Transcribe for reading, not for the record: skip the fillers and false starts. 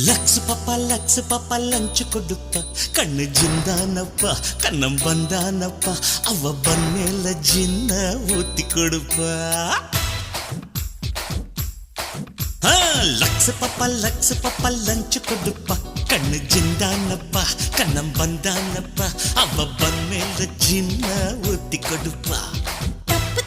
lux பாப்பா lunch கொடுப்ப கண்ணு ஜிந்தானப்பா கண்ணம் வந்தானப்பா அவ பண்ணேல ஜின்ன ஊத்தி கொடுப்பா லக்ஸ் பாப்பா லஞ்சு கொடுப்பா கண்ணு ஜிந்தானப்பா கண்ணம் வந்தானப்பா அவ பண்ணேல ஜின்ன ஊத்தி கொடுப்பா